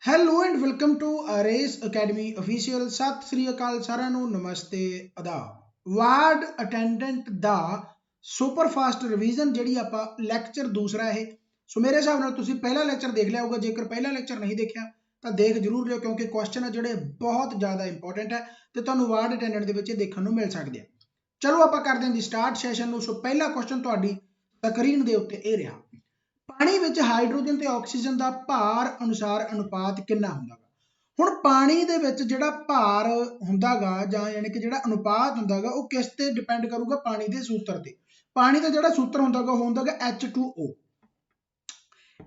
Hello and welcome to race academy official. ਸਤਿ ਸ੍ਰੀ ਅਕਾਲ ਸਾਰਿਆਂ ਨੂੰ, ਨਮਸਤੇ, ਆਦਾਬ। ਵਾਰਡ ਅਟੈਂਡੈਂਟ ਦਾ ਸੁਪਰ ਫਾਸਟ ਰਿਵੀਜ਼ਨ ਜਿਹੜੀ ਆਪਾਂ ਲੈਕਚਰ ਦੂਸਰਾ ਇਹ। ਸੋ ਮੇਰੇ ਹਿਸਾਬ ਨਾਲ ਤੁਸੀਂ ਪਹਿਲਾ ਲੈਕਚਰ ਦੇਖ ਲਿਆ ਹੋਊਗਾ। ਜੇਕਰ ਪਹਿਲਾ ਲੈਕਚਰ ਨਹੀਂ ਦੇਖਿਆ ਤਾਂ ਦੇਖ ਜ਼ਰੂਰ ਲਿਓ, ਕਿਉਂਕਿ ਕੁਐਸਚਨ ਆ ਜਿਹੜੇ ਬਹੁਤ ਜ਼ਿਆਦਾ ਇੰਪੋਰਟੈਂਟ ਹੈ ਤੇ ਤੁਹਾਨੂੰ ਵਾਰਡ ਅਟੈਂਡੈਂਟ ਦੇ ਵਿੱਚ ਇਹ ਦੇਖਣ ਨੂੰ ਮਿਲ ਸਕਦੇ ਆ। ਚਲੋ ਆਪਾਂ ਕਰਦੇ ਹਾਂ ਜੀ ਸਟਾਰਟ ਸੈਸ਼ਨ ਨੂੰ। ਸੋ ਪਹਿਲਾ ਕੁਐਸਚਨ ਤੁਹਾਡੀ ਸਕਰੀਨ ਦੇ ਉੱਤੇ ਇਹ ਰਿਹਾ। ਪਾਣੀ ਵਿੱਚ ਹਾਈਡਰੋਜਨ ਤੇ ਆਕਸੀਜਨ ਦਾ ਭਾਰ ਅਨੁਸਾਰ ਅਨੁਪਾਤ ਕਿੰਨਾ ਹੁੰਦਾ ਗਾ। ਹੁਣ ਪਾਣੀ ਦੇ ਵਿੱਚ ਜਿਹੜਾ ਭਾਰ ਹੁੰਦਾਗਾ ਜਾਂ ਯਾਨੀ ਕਿ ਜਿਹੜਾ ਅਨੁਪਾਤ ਹੁੰਦਾਗਾ ਉਹ ਕਿਸ ਤੇ ਡਿਪੈਂਡ ਕਰੂਗਾ? ਪਾਣੀ ਦੇ ਸੂਤਰ ਤੇ। ਪਾਣੀ ਦਾ ਜਿਹੜਾ ਸੂਤਰ ਹੁੰਦਾਗਾ ਉਹ ਹੁੰਦਾਗਾ H2O।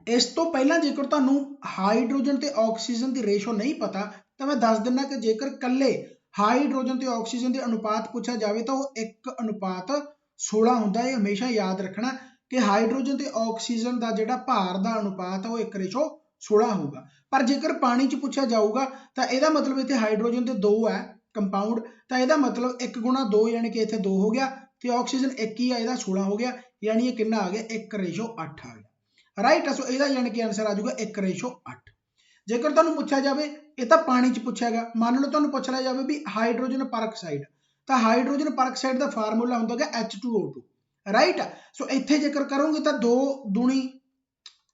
ਇਸ ਤੋਂ ਪਹਿਲਾਂ ਜੇਕਰ ਤੁਹਾਨੂੰ ਹਾਈਡਰੋਜਨ ਤੇ ਆਕਸੀਜਨ ਦੀ ਰੇਸ਼ੋ ਨਹੀਂ ਪਤਾ ਤਾਂ ਮੈਂ ਦੱਸ ਦਿੰਦਾ ਕਿ ਜੇਕਰ ਕੱਲੇ ਹਾਈਡਰੋਜਨ ਤੇ ਆਕਸੀਜਨ ਦੇ ਅਨੁਪਾਤ ਪੁੱਛਿਆ ਜਾਵੇ ਤਾਂ ਉਹ 1:16 ਹੁੰਦਾ ਹੈ। ਹਮੇਸ਼ਾ ਯਾਦ ਰੱਖਣਾ ਕਿ ਹਾਈਡਰੋਜਨ ਤੇ ਆਕਸੀਜਨ ਦਾ ਜਿਹੜਾ ਭਾਰ ਦਾ ਅਨੁਪਾਤ ਹੈ ਉਹ 1:16 ਹੋਊਗਾ। ਪਰ ਜੇਕਰ ਪਾਣੀ 'ਚ ਪੁੱਛਿਆ ਜਾਊਗਾ ਤਾਂ ਇਹਦਾ ਮਤਲਬ ਇੱਥੇ ਹਾਈਡਰੋਜਨ ਤੇ 2 ਹੈ ਕੰਪਾਊਂਡ, ਤਾਂ ਇਹਦਾ ਮਤਲਬ 1:2 ਯਾਨੀ ਕਿ ਇੱਥੇ 2 ਹੋ ਗਿਆ ਤੇ ਆਕਸੀਜਨ 1 ਹੀ ਆ, ਇਹਦਾ 16 ਹੋ ਗਿਆ, ਯਾਨੀ ਇਹ ਕਿੰਨਾ ਆ ਗਿਆ? 1:8 ਆ ਗਿਆ। ਰਾਈਟ। ਸੋ ਇਹਦਾ ਯਾਨੀ ਕਿ ਆਨਸਰ ਆ ਜਾਊਗਾ 1:8। ਜੇਕਰ ਤੁਹਾਨੂੰ ਪੁੱਛਿਆ ਜਾਵੇ, ਇਹ ਤਾਂ ਪਾਣੀ 'ਚ ਪੁੱਛਿਆ ਗਿਆ, ਮੰਨ ਲਓ ਤੁਹਾਨੂੰ ਪੁੱਛ ਲਿਆ ਜਾਵੇ ਵੀ ਹਾਈਡਰੋਜਨ ਪਰਆਕਸਾਈਡ, ਤਾਂ ਹਾਈਡਰੋਜਨ ਪਰਆਕਸਾਈਡ ਦਾ ਫਾਰਮੂਲਾ ਹੁੰਦਾ ਹੈ H2O2। ਰਾਈਟ। ਸੋ ਇੱਥੇ ਜੇਕਰ ਕਰੋਗੇ ਤਾਂ 2 ਦੂਣੀ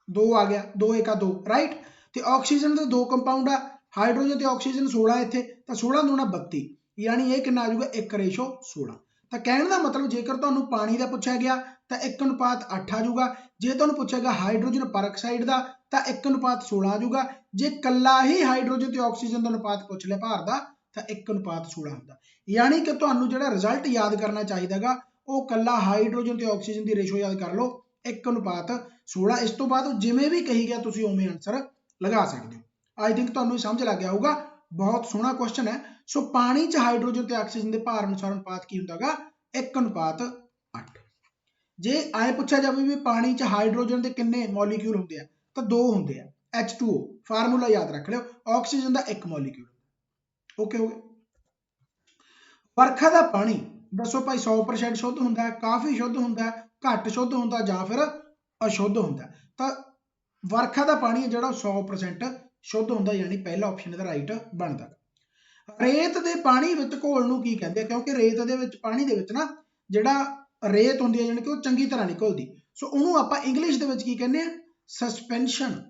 2 ਆ ਗਿਆ, 2 ਏਕਾ 2। ਰਾਈਟ। ਤੇ ਆਕਸੀਜਨ ਦੇ 2 ਕੰਪਾਊਂਡ ਆ, ਹਾਈਡਰੋਜਨ ਤੇ ਆਕਸੀਜਨ 16 ਇੱਥੇ, ਤਾਂ 16 ਦੂਣਾ 32, ਯਾਨੀ ਇਹ ਕਿੰਨਾ ਆ ਜਾਊਗਾ? 1:16। ਤਾਂ ਕਹਿਣ ਦਾ ਮਤਲਬ ਜੇਕਰ ਤੁਹਾਨੂੰ ਪਾਣੀ ਦਾ ਪੁੱਛਿਆ ਗਿਆ ਤਾਂ 1:8 ਆ ਜਾਊਗਾ। ਜੇ ਤੁਹਾਨੂੰ ਪੁੱਛਿਆ ਗਿਆ ਹਾਈਡਰੋਜਨ ਪਰਆਕਸਾਈਡ ਦਾ ਤਾਂ 1:16 ਆ ਜਾਊਗਾ। ਜੇ ਕੱਲਾ ਹੀ ਹਾਈਡਰੋਜਨ ਤੇ ਆਕਸੀਜਨ ਦਾ ਅਨੁਪਾਤ ਪੁੱਛ ਲਿਆ ਭਾਰ ਦਾ ਤਾਂ 1:16 ਹੁੰਦਾ। ਯਾਨੀ ਕਿ ਤੁਹਾਨੂੰ ਜਿਹੜਾ ਰਿਜ਼ਲਟ ਯਾਦ ਕਰਨਾ ਚਾਹੀਦਾਗਾ ਉਹ ਕੱਲਾ ਹਾਈਡਰੋਜਨ ਤੇ ਆਕਸੀਜਨ ਦੀ ਰੇਸ਼ੋ ਯਾਦ ਕਰ ਲਓ, 1:16। ਇਸ ਤੋਂ ਬਾਅਦ ਜਿਵੇਂ ਵੀ ਕਹੀ ਗਿਆ ਤੁਸੀਂ ਉਵੇਂ ਆਨਸਰ ਲਗਾ ਸਕਦੇ ਹੋ। ਆਈ ਥਿੰਕ ਤੁਹਾਨੂੰ ਸਮਝ ਲੱਗ ਗਿਆ ਹੋਊਗਾ। ਬਹੁਤ ਸੋਹਣਾ ਕੁਐਸਚਨ ਹੈ। ਸੋ ਪਾਣੀ 'ਚ ਹਾਈਡਰੋਜਨ ਤੇ ਆਕਸੀਜਨ ਦੇ ਭਾਰ ਅਨੁਸਾਰ ਅਨੁਪਾਤ ਕੀ ਹੁੰਦਾਗਾ? 1:8। ਜੇ ਆਏ ਪੁੱਛਿਆ ਜਾਵੇ ਵੀ ਪਾਣੀ 'ਚ ਹਾਈਡਰੋਜਨ ਦੇ ਕਿੰਨੇ ਮੋਲੀਕਿਊਲ ਹੁੰਦੇ ਆ ਤਾਂ 2 ਹੁੰਦੇ ਆ, H2O। ਫਾਰਮੂਲਾ ਯਾਦ ਰੱਖ ਲਿਓ, ਆਕਸੀਜਨ ਦਾ 1 ਮੋਲੀਕਿਊਲ। ਓਕੇ ਹੋ ਗਿਆ। ਵਰਖਾ ਦਾ ਪਾਣੀ ਦੱਸੋ ਭਾਈ 100% ਸ਼ੁੱਧ ਹੁੰਦਾ ਹੈ, ਕਾਫੀ ਸ਼ੁੱਧ ਹੁੰਦਾ ਹੈ, ਘੱਟ ਸ਼ੁੱਧ ਹੁੰਦਾ ਜਾਂ ਫਿਰ ਅਸ਼ੁੱਧ ਹੁੰਦਾ? ਤਾਂ ਵਰਖਾ ਦਾ ਪਾਣੀ ਹੈ ਜਿਹੜਾ 100% ਸ਼ੁੱਧ ਹੁੰਦਾ, ਯਾਨੀ ਪਹਿਲਾ ਆਪਸ਼ਨ ਇਹਦਾ ਰਾਈਟ ਬਣਦਾ। ਰੇਤ ਦੇ ਪਾਣੀ ਵਿੱਚ ਘੋਲ ਨੂੰ ਕੀ ਕਹਿੰਦੇ ਆ? ਕਿਉਂਕਿ ਰੇਤ ਦੇ ਵਿੱਚ ਪਾਣੀ ਦੇ ਵਿੱਚ ਨਾ ਜਿਹੜਾ ਰੇਤ ਹੁੰਦੀ ਹੈ ਯਾਨੀ ਕਿ ਉਹ ਚੰਗੀ ਤਰ੍ਹਾਂ ਨਹੀਂ ਘੁਲਦੀ, ਸੋ ਉਹਨੂੰ ਆਪਾਂ ਇੰਗਲਿਸ਼ ਦੇ ਵਿੱਚ ਕੀ ਕਹਿੰਦੇ ਆ? ਸਸਪੈਂਸ਼ਨ।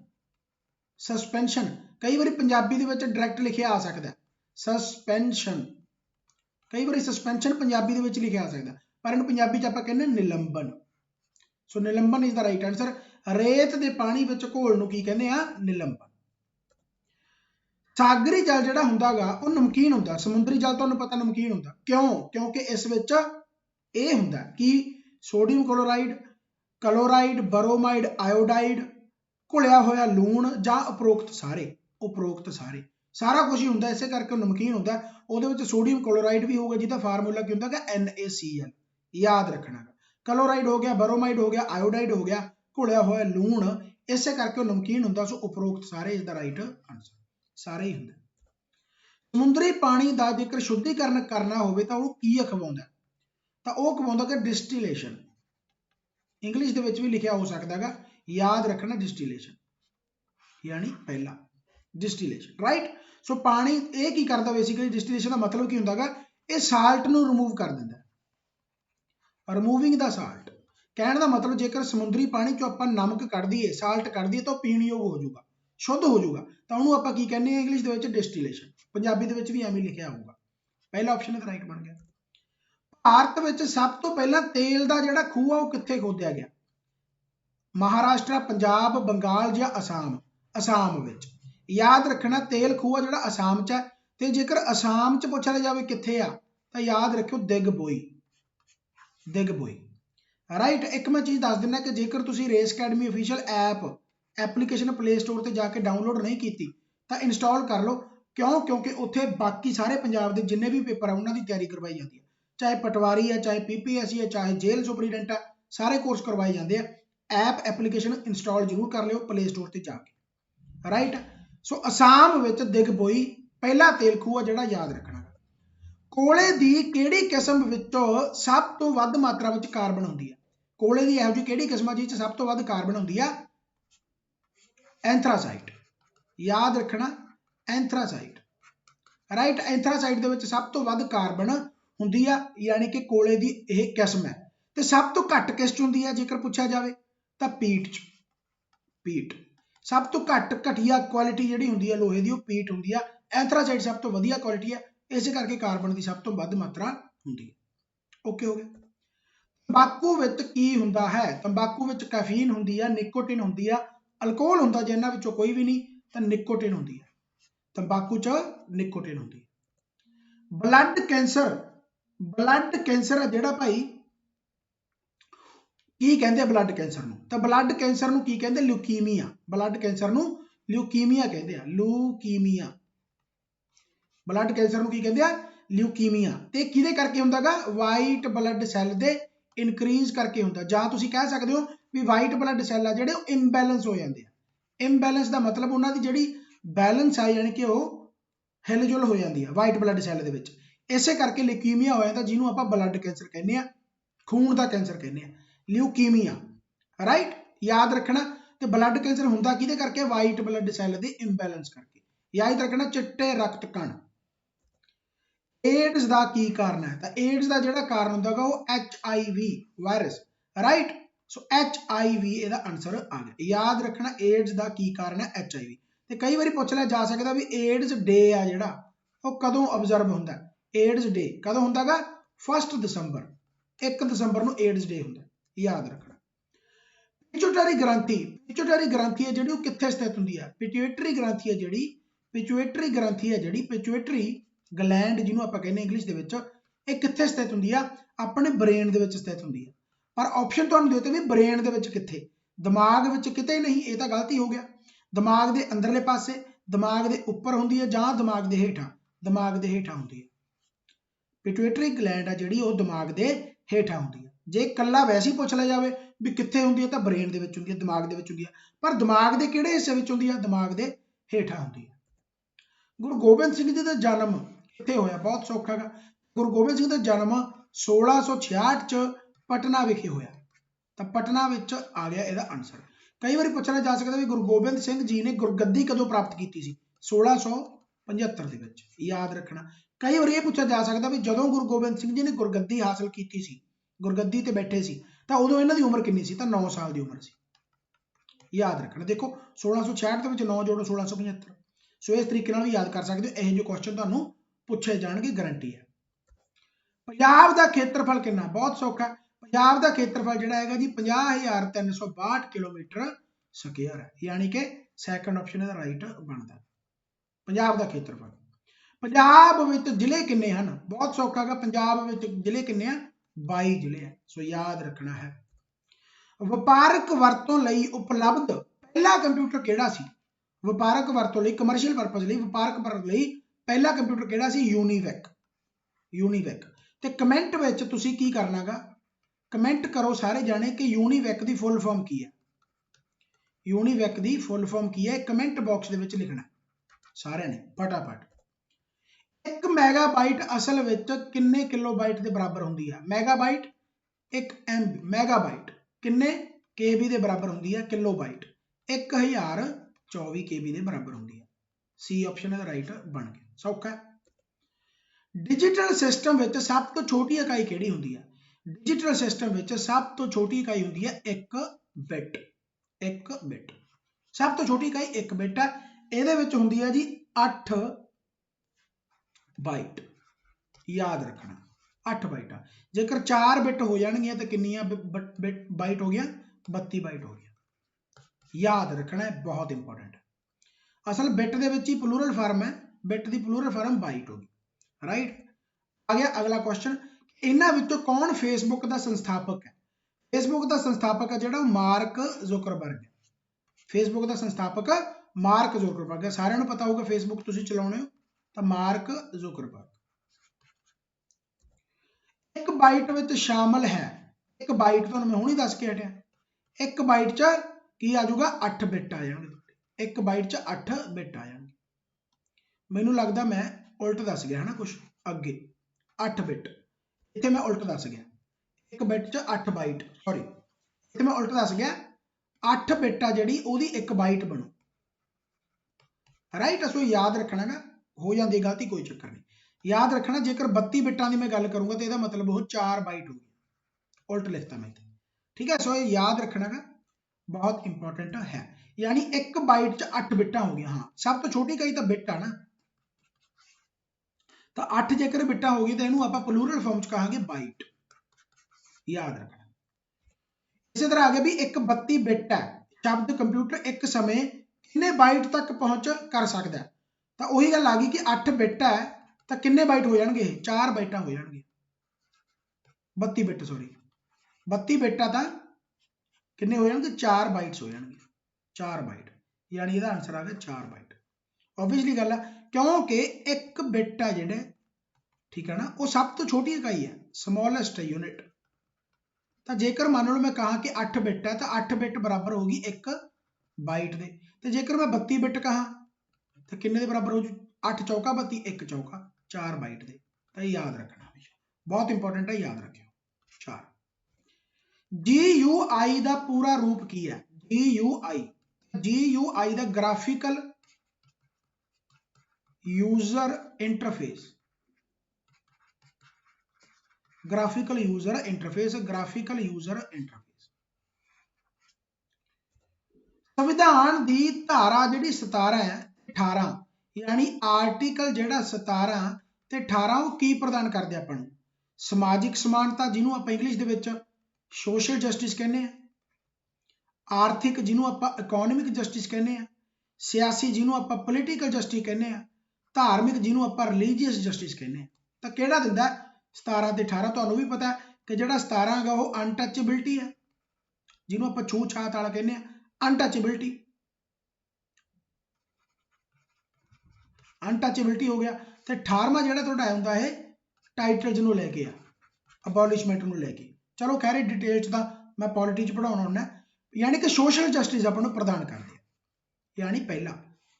ਸਸਪੈਂਸ਼ਨ। ਕਈ ਵਾਰੀ ਪੰਜਾਬੀ ਦੇ ਵਿੱਚ ਡਾਇਰੈਕਟ ਲਿਖਿਆ ਆ ਸਕਦਾ ਸਸਪੈਂਸ਼ਨ, ਕਈ ਵਾਰੀ ਸਸਪੈਂਸ਼ਨ ਪੰਜਾਬੀ ਦੇ ਵਿੱਚ ਲਿਖਿਆ ਆ ਸਕਦਾ, ਪਰ ਇਹਨੂੰ ਪੰਜਾਬੀ 'ਚ ਆਪਾਂ ਕਹਿੰਦੇ ਨਿਲੰਬਨ। ਸੋ ਨਿਲੰਬਨ ਇਜ਼ ਦਾ ਰਾਈਟ ਆਨਸਰ। ਰੇਤ ਦੇ ਪਾਣੀ ਵਿੱਚ ਘੋਲ ਨੂੰ ਕੀ ਕਹਿੰਦੇ ਆ? ਨਿਲੰਬਨ। ਸਾਗਰੀ ਜਲ ਜਿਹੜਾ ਹੁੰਦਾਗਾ ਉਹ ਨਮਕੀਨ ਹੁੰਦਾ, ਸਮੁੰਦਰੀ ਜਲ ਤੁਹਾਨੂੰ ਪਤਾ ਨਮਕੀਨ ਹੁੰਦਾ। ਕਿਉਂ? ਕਿਉਂਕਿ ਇਸ ਵਿੱਚ ਇਹ ਹੁੰਦਾ ਕਿ ਸੋਡੀਅਮ ਕਲੋਰਾਈਡ, ਕਲੋਰਾਈਡ, ਬਰੋਮਾਈਡ, ਆਇਓਡਾਈਡ, ਘੁਲਿਆ ਹੋਇਆ ਲੂਣ ਜਾਂ ਉਪਰੋਕਤ ਸਾਰੇ। ਉਪਰੋਕਤ ਸਾਰੇ, ਸਾਰਾ ਕੁਝ ਹੀ ਹੁੰਦਾ, ਇਸੇ ਕਰਕੇ ਉਹ ਨਮਕੀਨ ਹੁੰਦਾ। ਉਹਦੇ ਵਿੱਚ ਸੋਡੀਅਮ ਕਲੋਰਾਈਡ ਵੀ ਹੋਊਗਾ ਜਿਹਦਾ ਫਾਰਮੂਲਾ ਕੀ ਹੁੰਦਾਗਾ? NaCl। ਯਾਦ ਰੱਖਣਾ, ਕਲੋਰਾਈਡ ਹੋ ਗਿਆ, ਬਰੋਮਾਈਡ ਹੋ ਗਿਆ, ਆਇਓਡਾਈਡ ਹੋ ਗਿਆ, ਘੁਲਿਆ ਹੋਇਆ ਲੂਣ, ਇਸੇ ਕਰਕੇ ਉਹ ਨਮਕੀਨ ਹੁੰਦਾ। ਸੋ ਉਪਰੋਕਤ ਸਾਰੇ ਇਸ ਦਾ ਰਾਈਟ ਆਨਸਰ, ਸਾਰੇ ਹੀ ਹੁੰਦਾ। ਸਮੁੰਦਰੀ ਪਾਣੀ ਦਾ ਜੇਕਰ ਸ਼ੁੱਧੀਕਰਨ ਕਰਨਾ ਹੋਵੇ ਤਾਂ ਉਹ ਕੀ ਅਖਵਾਉਂਦਾ? ਤਾਂ ਉਹ ਅਖਵਾਉਂਦਾ ਕਿ ਡਿਸਟੀਲੇਸ਼ਨ। ਇੰਗਲਿਸ਼ ਦੇ ਵਿੱਚ ਵੀ ਲਿਖਿਆ ਹੋ ਸਕਦਾਗਾ, ਯਾਦ ਰੱਖਣਾ ਡਿਸਟੀਲੇਸ਼ਨ, ਯਾਨੀ ਪਹਿਲਾ ਡਿਸਟੀਲੇਸ਼ਨ। ਰਾਈਟ। ਸੋ ਪਾਣੀ ਇਹ ਕੀ ਕਰਦਾ ਬੇਸਿਕਲੀ? ਡਿਸਟੀਲੇਸ਼ਨ ਦਾ ਮਤਲਬ ਕੀ ਹੁੰਦਾਗਾ? ਇਹ ਸਾਲਟ ਨੂੰ ਰਿਮੂਵ ਕਰ ਦਿੰਦਾ, ਰਿਮੂਵਿੰਗ ਦਾ ਸਾਲਟ। ਕਹਿਣ ਦਾ ਮਤਲਬ ਜੇਕਰ ਸਮੁੰਦਰੀ ਪਾਣੀ ਚੋਂ ਆਪਾਂ ਨਮਕ ਕੱਢ ਦਈਏ, ਸਾਲਟ ਕੱਢ ਦਈਏ ਤਾਂ ਉਹ ਪੀਣ ਯੋਗ ਹੋ ਜਾਊਗਾ, ਸ਼ੁੱਧ ਹੋ ਜਾਊਗਾ, ਤਾਂ ਉਹਨੂੰ ਆਪਾਂ ਕੀ ਕਹਿੰਦੇ ਆ ਇੰਗਲਿਸ਼ ਦੇ ਵਿੱਚ? ਡਿਸਟੀਲੇਸ਼ਨ। ਪੰਜਾਬੀ ਦੇ ਵਿੱਚ ਵੀ ਐਵੇਂ ਲਿਖਿਆ ਹੋਊਗਾ। ਪਹਿਲਾ ਆਪਸ਼ਨ ਇਹਦਾ ਰਾਈਟ ਬਣ ਗਿਆ। ਭਾਰਤ ਵਿੱਚ ਸਭ ਤੋਂ ਪਹਿਲਾਂ ਤੇਲ ਦਾ ਜਿਹੜਾ ਖੂਹ ਆ ਉਹ ਕਿੱਥੇ ਖੋਦਿਆ ਗਿਆ? ਮਹਾਰਾਸ਼ਟਰ, ਪੰਜਾਬ, ਬੰਗਾਲ ਜਾਂ ਅਸਾਮ? ਅਸਾਮ ਵਿੱਚ। ਯਾਦ ਰੱਖਣਾ ਤੇਲ ਖੂਹ ਆ ਜਿਹੜਾ ਅਸਾਮ 'ਚ ਹੈ, ਤੇ ਜੇਕਰ ਅਸਾਮ 'ਚ ਪੁੱਛਿਆ ਜਾਵੇ ਕਿੱਥੇ ਆ ਤਾਂ ਯਾਦ ਰੱਖਿਓ ਦਿਗਬੋਈ। ਦਿਗਬੋਈ। ਰਾਈਟ। ਇੱਕ ਮੈਂ ਚੀਜ਼ ਦੱਸ ਦਿੰਦਾ ਕਿ ਜੇਕਰ ਤੁਸੀਂ race academy official application play store ਤੇ ਜਾ ਕੇ ਡਾਊਨਲੋਡ ਨਹੀਂ ਕੀਤੀ ਤਾਂ ਇੰਸਟਾਲ ਕਰ ਲਓ। ਕਿਉਂ? ਕਿਉਂਕਿ ਉੱਥੇ ਬਾਕੀ ਸਾਰੇ ਪੰਜਾਬ ਦੇ ਜਿੰਨੇ ਵੀ ਪੇਪਰ ਆ ਉਹਨਾਂ ਦੀ ਤਿਆਰੀ ਕਰਵਾਈ ਜਾਂਦੀ ਹੈ, ਚਾਹੇ ਪਟਵਾਰੀ ਹੈ, ਚਾਹੇ PPSC ਹੈ, ਚਾਹੇ ਜੇਲ੍ਹ ਸੁਪਰੀਡੈਂਟ ਆ, ਸਾਰੇ ਕੋਰਸ ਕਰਵਾਏ ਜਾਂਦੇ ਆ। ਐਪਲੀਕੇਸ਼ਨ ਇੰਸਟਾਲ ਜ਼ਰੂਰ ਕਰ ਲਿਓ ਪਲੇ ਸਟੋਰ ਤੇ ਜਾ ਕੇ। ਰਾਈਟ। ਸੋ ਅਸਾਮ ਵਿੱਚ ਦਿਗਬੋਈ ਪਹਿਲਾ ਤੇਲ ਖੂਹ ਆ ਜਿਹੜਾ ਯਾਦ ਰੱਖਣਾ। ਕੋਲੇ ਦੀ ਕਿਹੜੀ ਕਿਸਮ ਵਿੱਚੋਂ ਸਭ ਤੋਂ ਵੱਧ ਮਾਤਰਾ ਵਿੱਚ ਕਾਰਬਨ ਹੁੰਦੀ ਹੈ? ਕੋਲੇ ਦੀ ਇਹੋ ਜਿਹੀ ਕਿਹੜੀ ਕਿਸਮ ਆ ਜਿਸ 'ਚ ਸਭ ਤੋਂ ਵੱਧ ਕਾਰਬਨ ਹੁੰਦੀ ਆ? ਐਂਥਰਾਸਾਈਟ। याद रखना एंथरासाइट, राइट। एंथरासाइट दे विच सब तो वध कार्बन हुंदी आ, यानी कि कोले दी यह किस्म है। ते सब तो घट किस च हुंदी है जेकर पूछा जाए तो पीट च। पीट सब तो घट घटिया क्वालिटी जिहड़ी हुंदी है लोहे दी वो पीट हुंदी है। एंथरासाइट सब तो वधिया क्वालिटी है, इस करके कार्बन की सब तो वध मात्रा हुंदी है। ओके हो गया। तंबाकू विच की हुंदा है? तंबाकू विच कैफीन हुंदी है, निकोटिन हुंदी है, अल्कोहल हुंदा जे इन्हां विचों कोई भी नहीं तो निकोटिन हुंदी है। तंबाकू च निकोटिन हुंदी है। ब्लड कैंसर, ब्लड कैंसर है जिहड़ा भाई की कहंदे ब्लड कैंसर नूं? तो ब्लड कैंसर नूं की कहंदे? ल्यूकीमिया। ब्लड कैंसर नूं ल्यूकीमिया कहंदे आ, ल्यूकीमिया। ब्लड कैंसर नूं की कहंदे आ? ल्यूकीमिया। ते किहदे करके हुंदा गा? वाइट ब्लड सैल दे इनक्रीज करके हुंदा, जां तुसीं कह सकदे हो भी वाइट ब्लड सैल आ जिहड़े इंबैलेंस हो जांदे आ। इंबैलेंस दा मतलब उन्हां दी जिहड़ी बैलेंस आ यानी कि वो हिलजुल हो जाती है वाइट ब्लड सैल दे विच, इसे करके ल्यूकीमिया हो जाता, जिन्हों आपां ब्लड कैंसर कहने आ, खून का कैंसर कहने आ, ल्यूकीमिया। राइट, याद रखना। तो ब्लड कैंसर हुंदा किहदे करके? वाइट ब्लड सैल दे इंबैलेंस करके। याद रखना चिट्टे रक्त कण। एड्स का की कारण है? तो एड्स का जिहड़ा कारण हुंदा गा वो HIV वायरस, राइट। सो HIV इहदा आंसर आ गया। याद रखना एड्स का की कारण है? HIV। ते कई बारी पूछ लिया जा सकता भी एड्स डे आ जिहड़ा वो कदों ऑबजर्व हुंदा? एड्स डे कदों हुंदा गा? 1 दिसंबर, 1 दिसंबर नूं एड्स डे हुंदा, याद रखना। पिट्यूटरी ग्रंथि, पिट्यूटरी ग्रंथि है जिहड़ी वो कित्थे स्थित हुंदी है? पिट्यूटरी ग्रंथि है जिहड़ी, पिट्यूटरी ग्रंथि है जिहड़ी, पिट्यूटरी ग्लैंड जिन्हों आपां कहने इंग्लिश दे विच, ये कित्थे स्थित हुंदी है? अपने ब्रेन दे विच स्थित हुंदी है। पर ऑप्शन तुहानूं दे दित्ते भी ब्रेन दे विच कित्थे, दिमाग विच किते नहीं, ये तां गलती हो गया। दिमाग दे अंदरले पासे, दिमाग दे उपर हुंदी है जां दिमाग दे हेठां? दिमाग दे हेठां हुंदी है। पिट्यूटरी ग्लैंड है जिहड़ी वो दिमाग दे हेठां हुंदी है। जे कल्ला वैसे ही पूछ लिया जाए भी कित्थे हुंदी है, तां ब्रेन दे विच हुंदी है, दिमाग दे विच हुंदी है। पर दिमाग दे किहड़े हिस्से विच हुंदी है? दिमाग दे हेठां हुंदी है। गुरु गोबिंद सिंह जी दा जन्म कित्थे होया? बहुत सौखा गा। गुरु गोबिंद सिंह दा जन्म 1666 च पटना विखे होया। तो पटना विच आ गया इहदा आंसर। कई बार पूछा जा सकता है गुरु गोबिंद सिंह जी ने गुरगद्दी कदों प्राप्त की सी? 1675 दे विच, याद रखना। कई बार यह पूछा जा सकता भी जदों गुरु गोबिंद सिंह जी ने गुरगद्दी हासिल की सी, गुरगद्दी ते बैठे सी, तां उदों इन्हां दी उम्र किन्नी सी? तां 9 साल की उम्र सी, याद रखना। देखो 1666 दे विच 9 जोड़ो 1675। सो इस तरीके नाल भी याद कर सकते हो, इहो ਜਿਹੇ क्वेश्चन तुहानूं पूछे जाणगे, गारंटी है। पंजाब का खेत्रफल कितना? बहुत सौखा। पंजाब का खेत्रफल जिहड़ा हैगा जी 50,362 किलोमीटर स्क्वेयर है, यानी कि सैकंड ऑप्शन इहदा राइट बनता। पंजाब का खेत्रफल। पंजाब विच जिले किन्ने हन? बहुत सौखा गा। पंजाब विच जिले किन्ने आ? 22 जिले है, सो याद रखना है। ਵਪਾਰਕ ਵਰਤੋਂ ਲਈ ਉਪਲਬਧ ਪਹਿਲਾ ਕੰਪਿਊਟਰ ਕਿਹੜਾ ਸੀ? ਵਪਾਰਕ ਵਰਤੋਂ ਲਈ, ਕਮਰਸ਼ੀਅਲ ਪਰਪਸ ਲਈ, ਵਪਾਰਕ ਵਰਤੋਂ ਲਈ ਪਹਿਲਾ ਕੰਪਿਊਟਰ ਕਿਹੜਾ ਸੀ? ਯੂਨੀਵੈਕ। ਯੂਨੀਵੈਕ। ਤੇ ਕਮੈਂਟ ਵਿੱਚ ਤੁਸੀਂ ਕੀ ਕਰਨਾਗਾ? ਕਮੈਂਟ ਕਰੋ ਸਾਰੇ ਜਾਣੇ ਕਿ ਯੂਨੀਵੈਕ ਦੀ ਫੁੱਲ ਫਾਰਮ ਕੀ ਹੈ? ਯੂਨੀਵੈਕ ਦੀ ਫੁੱਲ ਫਾਰਮ ਕੀ ਹੈ? ਕਮੈਂਟ ਬਾਕਸ ਦੇ ਵਿੱਚ ਲਿਖਣਾ ਸਾਰਿਆਂ ਨੇ ਫਟਾਫਟ। 1 ਮੈਗਾਬਾਈਟ ਅਸਲ ਵਿੱਚ ਕਿੰਨੇ ਕਿਲੋਬਾਈਟ ਦੇ ਬਰਾਬਰ ਹੁੰਦੀ ਹੈ? ਮੈਗਾਬਾਈਟ 1 MB, ਮੈਗਾਬਾਈਟ किन्ने KB के बराबर होंगी है? किलोबाइट 1024 KB के बराबर होंगी है। सी ऑप्शन है राइट बन गया, सौखा। डिजिटल सिस्टम में सब तो छोटी इकाई किहड़ी होंगी है? डिजिटल सिस्टम में सब तो छोटी इकाई होंगी है 1 बिट। 1 बिट सब तो छोटी इकाई 1 बिट है। ये होंगी है जी 8 बाइट, याद रखना 8 बाइट। जेकर 4 बिट हो जाएंगे तो कितनी बाइट हो गया? 32 बाइट हो गया, याद रखना है, बहुत इंपॉर्टेंट है। असल बिट दे विच ही प्लूरल फॉर्म है, बिट की प्लूरल फॉर्म बाइट होगी, राइट। आ गया अगला क्वेश्चन, इन्हां विचों कौन फेसबुक का संस्थापक है? फेसबुक का संस्थापक है जिहड़ा मार्क जुकरबर्ग है। फेसबुक का संस्थापक मार्क जुकरबर्ग है। सारिआं नूं पता होगा फेसबुक तुसीं चलाउणे हो तो मार्क जुकरबर्ग। 1 बाइट विच शामिल है, 1 बाइट तुहानूं मैं हुणी दस के हटिया, 1 बाइट च की आ जाऊगा? 8 बिट आ जाएंगे। 1 बाइट च 8 बिट आ जाएंगे। मैनूं लगदा मैं उल्ट दस गया है ना कुछ अगे, 8 बिट इत्थे मैं उल्ट दस गया। 1 बिट च 8 बाइट, सॉरी इत्थे मैं उल्ट दस गया। 8 बिट आ जिहड़ी ओहदी 1 बाइट बनू, राइट। सो याद रखना गा, हो जाती गलती कोई चक्कर नहीं, याद रखना जेकर 32 बिटां की मैं गल करूंगा तो यह मतलब वो 4 बाइट हो गई, उल्ट लिखता मैं, ठीक है। सो ये याद रखना गा, बहुत इंपॉर्टेंट है। यानी एक बाइट च 8 बिटां हो गई। हाँ, सब तो छोटी कई तो बिट आ ना, तो 8 जेकर बिटां हो गई तो इनू आप प्लूरल फॉर्म च कहांगे बाइट, याद रखना। इसी तरह आगे भी एक 32 बिट है शब्द कंप्यूटर एक समय कितने बाइट तक पहुंच कर सकता है, तो वही गल आ गई कि 8 बिट है तो कितने बाइट हो जाएंगे, 4 बाइटा हो जाएंगे, 32 बिट सॉरी 32 बिट है तो कितने हो जाएंगे, 4 बाइट्स हो जाएंगे, 4 बाइट, यानी यदा आंसर आ गया 4 बाइट। ऑब्वियसली गल है क्योंकि एक बिट है जेडे, ठीक है ना, वो सब तो छोटी इकाई है, स्मॉलेस्ट है यूनिट। तो जेकर मान लो मैं कहा कि 8 बिट है तो 8 बिट बराबर होगी 1 बाइट दे, तो जेकर मैं 32 बिट कहा तो किन्ने दे बराबर हो जू, 8 चौका 32, 1 चौका 4 बाइट दे। तो याद रखना हमेशा, बहुत इंपॉर्टेंट है, याद रखियो। 4 GUI का पूरा रूप की है, GUI का graphical user interface, graphical user interface, graphical user interface. संविधान की धारा जी 17 है 18, यानी आर्टिकल जो 17 ते 18 वो की प्रदान करते अपन नूं, समाजिक समानता जिन्हों आप इंग्लिश दे विच सोशल जस्टिस कहने हैं, आर्थिक जिन्हों आप इकोनॉमिक जस्टिस कहने हैं, सियासी जिन्हों आप पोलिटिकल जस्टिस कहने हैं, धार्मिक जिन्हों आप रिलीजियस जस्टिस कहने हैं। तो केड़ा दिंदा 17 ते 18, तुहानूं भी पता है कि जिहड़ा 17 है वो अनटचेबिलिटी है, जिन्हों आप छूत छात वाला कहने हैं, अनटचेबिलिटी, अनटचेबिलिटी हो गया। तो 18वां जिहड़ा तुहाडा हुंदा है टाइटल जिन्हों लैके आ, अबॉलिशमेंट नूं लैके, चलो खैर डिटेल च तां मैं पॉलिटी च पढ़ाउणा हुंदा, यानी कि सोशल जस्टिस आपां नूं प्रदान करदे, यानी पहला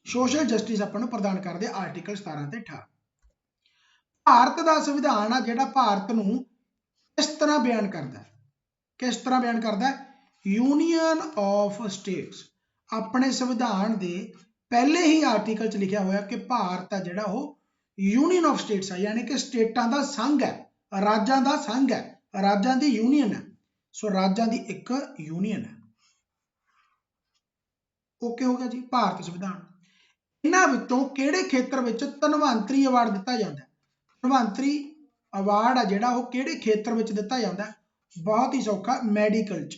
सोशल जस्टिस आपां नूं प्रदान करदे आर्टिकल 17 ते 18। भारत का संविधान आ जिहड़ा भारत नूं किस तरह बयान करदा है, किस तरह बयान करदा है, यूनियन ऑफ स्टेट्स, अपने संविधान के पहले ही आर्टिकल च लिखा होया कि भारत है जिहड़ा वो यूनियन ऑफ स्टेट्स है, यानी कि स्टेटां दा संघ है, राज्यां दा संघ है, राज्यां दी यूनियन है। सो राज्यां दी एक यूनियन है। ओके हो गया जी भारत संविधान। इन्हां विचों किहड़े खेत्र विच धनवंतरी अवार्ड दिता जाता है, धनवंतरी अवार्ड आ जिहड़ा वो किहड़े खेत्र विच दिता जाता है, बहुत ही सौखा, मैडिकल च,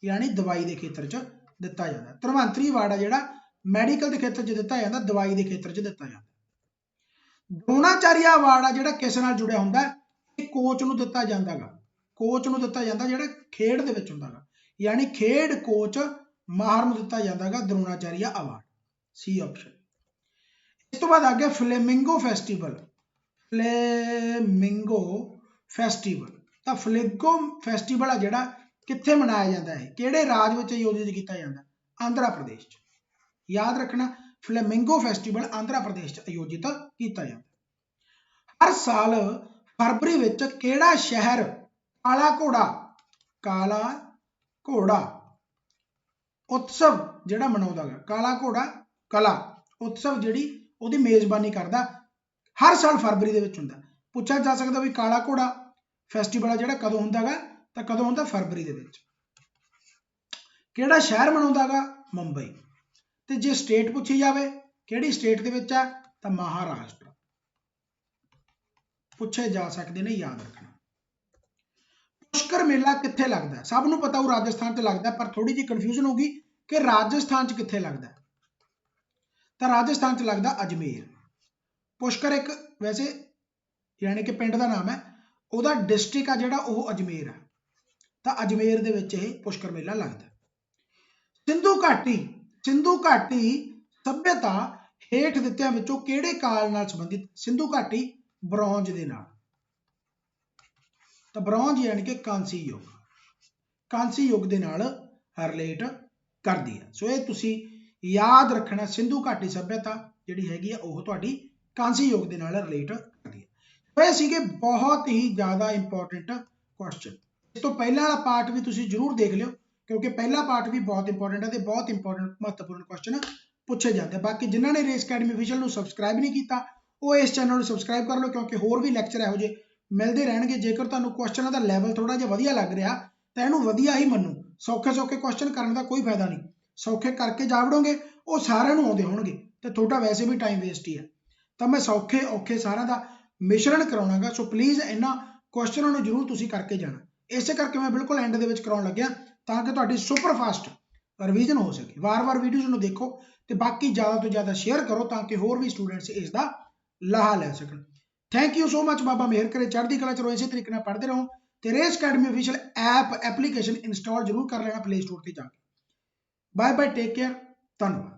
यानी दवाई के खेत्र च दिता जाता है। धनवंतरी अवार्ड आ जिहड़ा मैडिकल के खेत्र च दिता जाता, दवाई के खेत्र च दिता जाता। द्रोणाचार्य अवार्ड आ जिहड़ा किस नाल जुड़िया हुंदा है, कोच नूं दिता जांदा गा, कोच नूं दिता जांदा जिहड़ा खेड दे विच हुंदा गा, यानी खेड कोच माहर नूं दिता जांदा गा द्रोणाचार्य अवार्ड, सी ऑप्शन। इस तो बाद आ गया फ्लेमिंगो फेस्टिवल, फ्लेमिंगो फेस्टिवल। तो फ्लेमिंगो फेस्टिवल आ जिहड़ा कित्थे मनाया जाता है, किहड़े राज विच आयोजित किया जाता है, आंध्र प्रदेश च, याद रखना फ्लेमिंगो फेस्टिवल आंध्र प्रदेश च आयोजित किया जाता है। हर साल फरवरी विच किहड़ा शहर काला घोड़ा, काला घोड़ा उत्सव जिहड़ा मनाउंदा है, काला घोड़ा कला उत्सव जिहड़ी उहदी मेजबानी करदा, हर साल फरवरी दे विच हुंदा। पूछा जा सकदा भी काला घोड़ा फैसटीवल जिहड़ा कदों हुंदा गा, तां कदों हुंदा फरवरी दे विच। किहड़ा शहर मनाउंदा गा, मुंबई। ते जे स्टेट पूछी जावे किहड़ी स्टेट दे विच आ, तां महाराष्ट्र। पूछे जा सकते हैं, याद रखना। पुष्कर मेला कित्थे लगदा है, सब नूं पता वो राजस्थान च लगदा, पर थोड़ी जी कन्फ्यूजन होगी कि राजस्थान च कित्थे लगदा है, तां राजस्थान च लगदा अजमेर। पुष्कर एक वैसे यानी कि पिंड का नाम है, उहदा डिस्ट्रिक्ट आ जिहड़ा ओह अजमेर है, तां अजमेर दे विच इह पुष्कर मेला लगदा। सिंधु घाटी, सिंधु घाटी सभ्यता हेठ दित्तिआं विचों किहड़े काल नाल संबंधित, सिंधु घाटी ब्रॉन्ज दे नाल, तो ब्रॉन्ज यानी कि कांसी युग, कांसी युग दे नाल रिलेट करदी है। सो ये तुसी याद रखना, सिंधु घाटी सभ्यता जिहड़ी हैगी है ओह तुहाडी कांसी युग दे नाल रिलेट करदी है। तो ये सीगे बहुत ही ज़्यादा इंपॉर्टेंट क्वेश्चन। इस तो पहला वाला पार्ट भी तुसी जरूर देख लियो, क्योंकि पहला पार्ट भी बहुत इंपॉर्टेंट है, तो बहुत इंपॉर्टेंट महत्वपूर्ण क्वेश्चन ਪੁੱਛੇ ਜਾਂਦੇ। ਬਾਕੀ ਜਿਨ੍ਹਾਂ ਨੇ ਰੇਸ ਅਕੈਡਮੀ ਅਫੀਸ਼ੀਅਲ ਨੂੰ ਸਬਸਕ੍ਰਾਈਬ ਨਹੀਂ ਕੀਤਾ ਉਹ ਇਸ ਚੈਨਲ ਨੂੰ ਸਬਸਕ੍ਰਾਈਬ ਕਰ ਲਓ, ਕਿਉਂਕਿ ਹੋਰ ਵੀ ਲੈਕਚਰ ਇਹੋ ਜਿਹੇ ਮਿਲਦੇ ਰਹਿਣਗੇ। ਜੇਕਰ ਤੁਹਾਨੂੰ ਕੁਐਸਚਨਾਂ ਦਾ ਲੈਵਲ ਥੋੜਾ ਜਿਹਾ ਵਧੀਆ ਲੱਗ ਰਿਹਾ ਤਾਂ ਇਹਨੂੰ ਵਧੀਆ ਹੀ ਮੰਨੋ। ਸੌਖੇ ਸੌਖੇ ਕੁਐਸਚਨ ਕਰਨ ਦਾ ਕੋਈ ਫਾਇਦਾ ਨਹੀਂ, ਸੌਖੇ ਕਰਕੇ ਜਾ ਵੜੋਗੇ ਉਹ ਸਾਰਿਆਂ ਨੂੰ ਆਉਂਦੇ ਹੋਣਗੇ ਤੇ ਤੁਹਾਡਾ ਵੈਸੇ ਵੀ ਟਾਈਮ ਵੇਸਟ ਹੀ ਹੈ। ਤਾਂ ਮੈਂ ਸੌਖੇ ਔਖੇ ਸਾਰਿਆਂ ਦਾ ਮਿਸ਼ਰਣ ਕਰਾਉਣਾਗਾ, ਸੋ ਪਲੀਜ਼ ਇਹਨਾਂ ਕੁਐਸਚਨਾਂ ਨੂੰ ਜ਼ਰੂਰ ਤੁਸੀਂ ਕਰਕੇ ਜਾਣਾ। ਇਸੇ ਕਰਕੇ ਮੈਂ ਬਿਲਕੁਲ ਐਂਡ ਦੇ ਵਿੱਚ ਕਰਾਉਣ ਲੱਗਿਆ ਤਾਂ ਕਿ ਤੁਹਾਡੀ ਸੁਪਰ ਫਾਸਟ ਰਿਵੀਜ਼ਨ ਹੋ ਸਕੇ। ਵਾਰ-ਵਾਰ ਵੀਡੀਓਜ਼ ਨੂੰ ਦੇਖੋ ਤੇ ਬਾਕੀ ਜ਼ਿਆਦਾ ਤੋਂ ਜ਼ਿਆਦਾ ਸ਼ੇਅਰ ਕਰੋ ਤਾਂ ਕਿ ਹੋਰ ਵੀ ਸਟੂਡੈਂਟਸ ਇਸ ਦਾ ਲਾਹਾ ਲੈ ਸਕਣ। Thank you so much. ਬਾਬਾ ਮਿਹਰ ਕਰੇ, ਚੜ੍ਹਦੀ ਕਲਾ ਚ ਰਹੋ, ਇਸੇ ਤਰੀਕੇ ਨਾਲ ਪੜ੍ਹਦੇ ਰਹੋ ਤੇ race academy official application install ਜ਼ਰੂਰ ਕਰ ਲੈਣਾ ਪਲੇ ਸਟੋਰ ਤੇ ਜਾ ਕੇ। ਬਾਏ ਬਾਏ, ਟੇਕ ਕੇਅਰ, ਧੰਨਵਾਦ।